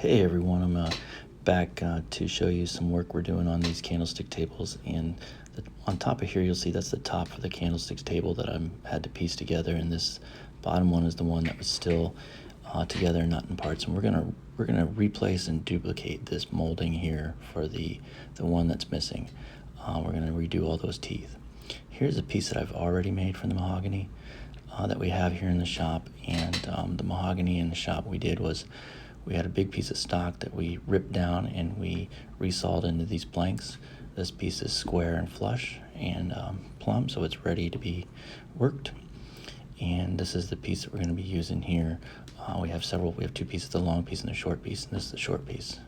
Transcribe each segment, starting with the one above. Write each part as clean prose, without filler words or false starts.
Hey everyone, I'm back to show you some work we're doing on these candlestick tables, and on top of here you'll see that's the top for the candlesticks table that I had to piece together, and this bottom one is the one that was still together, not in parts. And we're gonna replace and duplicate this molding here for the one that's missing. We're gonna redo all those teeth. Here's a piece that I've already made from the mahogany that we have here in the shop, and the mahogany in the shop we did was we had a big piece of stock that we ripped down and we resawed into these blanks. This piece is square and flush and plumb, so it's ready to be worked. And this is the piece that we're going to be using here. We have two pieces, the long piece and the short piece, and this is the short piece.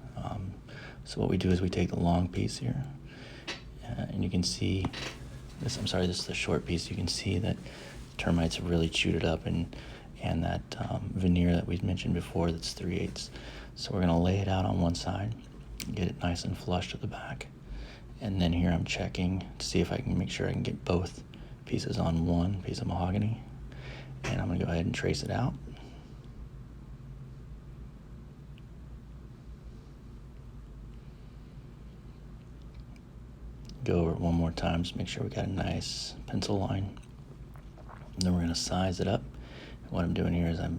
So what we do is we take the long piece here, and you can see this, this is the short piece. You can see that termites have really chewed it up, and that veneer that we mentioned before, that's 3/8. So we're going to lay it out on one side, get it nice and flush to the back. And then here I'm checking to see if I can make sure I can get both pieces on one piece of mahogany. And I'm going to go ahead and trace it out. Go over it one more time, just make sure we got a nice pencil line. And then we're going to size it up. What I'm doing here is I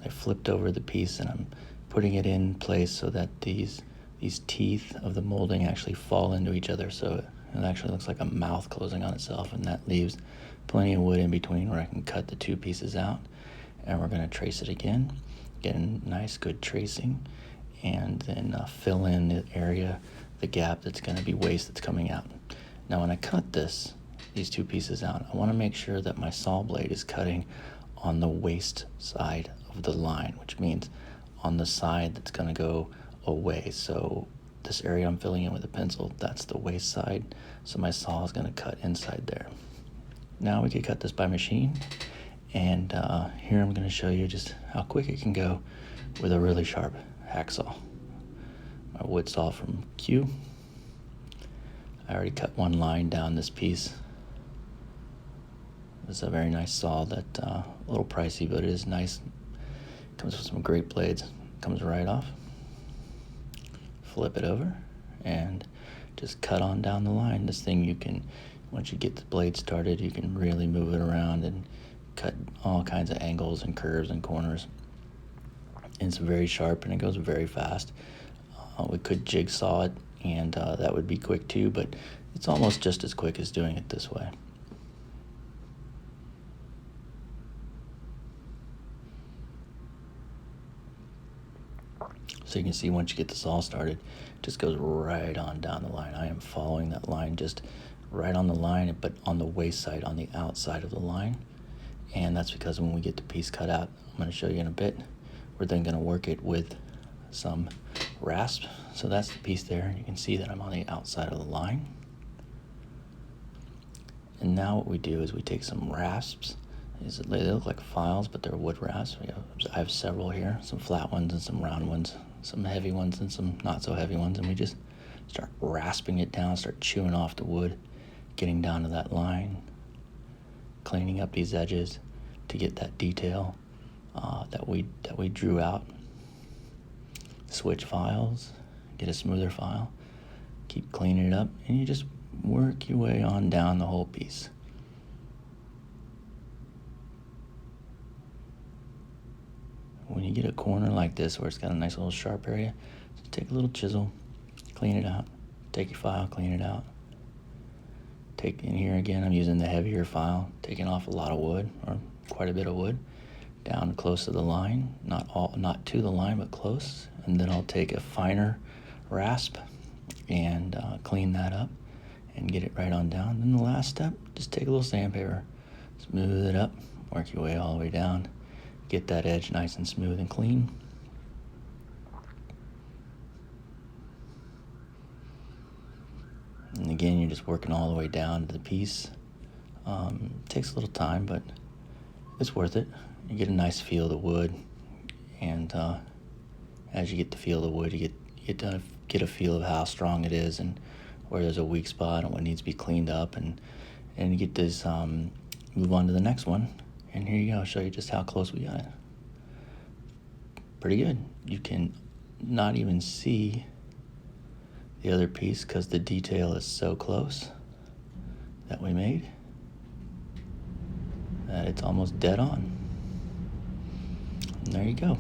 flipped over the piece and I'm putting it in place so that these teeth of the molding actually fall into each other, so it actually looks like a mouth closing on itself, and that leaves plenty of wood in between where I can cut the two pieces out. And we're going to trace it again, get a nice good tracing, and then fill in the area, the gap that's going to be waste that's coming out. Now when I cut these two pieces out, I want to make sure that my saw blade is cutting on the waste side of the line, which means on the side that's going to go away. So this area I'm filling in with a pencil, that's the waste side, so my saw is going to cut inside there. Now we can cut this by machine, and here I'm going to show you just how quick it can go with a really sharp hacksaw. My wood saw from Q. I already cut one line down this piece. This is a very nice saw that a little pricey, but it is nice. Comes with some great blades. Comes right off. Flip it over and just cut on down the line. This thing, you can, once you get the blade started, you can really move it around and cut all kinds of angles and curves and corners. And it's very sharp and it goes very fast. We could jigsaw it, and that would be quick too, but it's almost just as quick as doing it this way. So you can see once you get this all started, it just goes right on down the line. I am following that line just right on the line, but on the waist side, on the outside of the line. And that's because when we get the piece cut out, I'm going to show you in a bit, we're then going to work it with some rasp. So that's the piece there. You can see that I'm on the outside of the line. And now what we do is we take some rasps. They look like files, but they're wood rasps. I have several here, some flat ones and some round ones, some heavy ones and some not so heavy ones, and we just start rasping it down, start chewing off the wood, getting down to that line, cleaning up these edges to get that detail that we drew out. Switch files, get a smoother file, keep cleaning it up, and you just work your way on down the whole piece. When you get a corner like this where it's got a nice little sharp area, just take a little chisel, clean it out, take your file, clean it out. Take in here again, I'm using the heavier file, taking off a lot of wood, or quite a bit of wood, down close to the line, not to the line, but close. And then I'll take a finer rasp and clean that up and get it right on down. Then the last step, just take a little sandpaper, smooth it up, work your way all the way down. Get that edge nice and smooth and clean. And again, you're just working all the way down to the piece. It takes a little time, but it's worth it. You get a nice feel of the wood, and as you get the feel of the wood, you get a feel of how strong it is and where there's a weak spot and what needs to be cleaned up, and you get this move on to the next one. And here you go, I'll show you just how close we got it. pretty good. You can not even see the other piece because the detail is so close that we made that it's almost dead on. And there you go.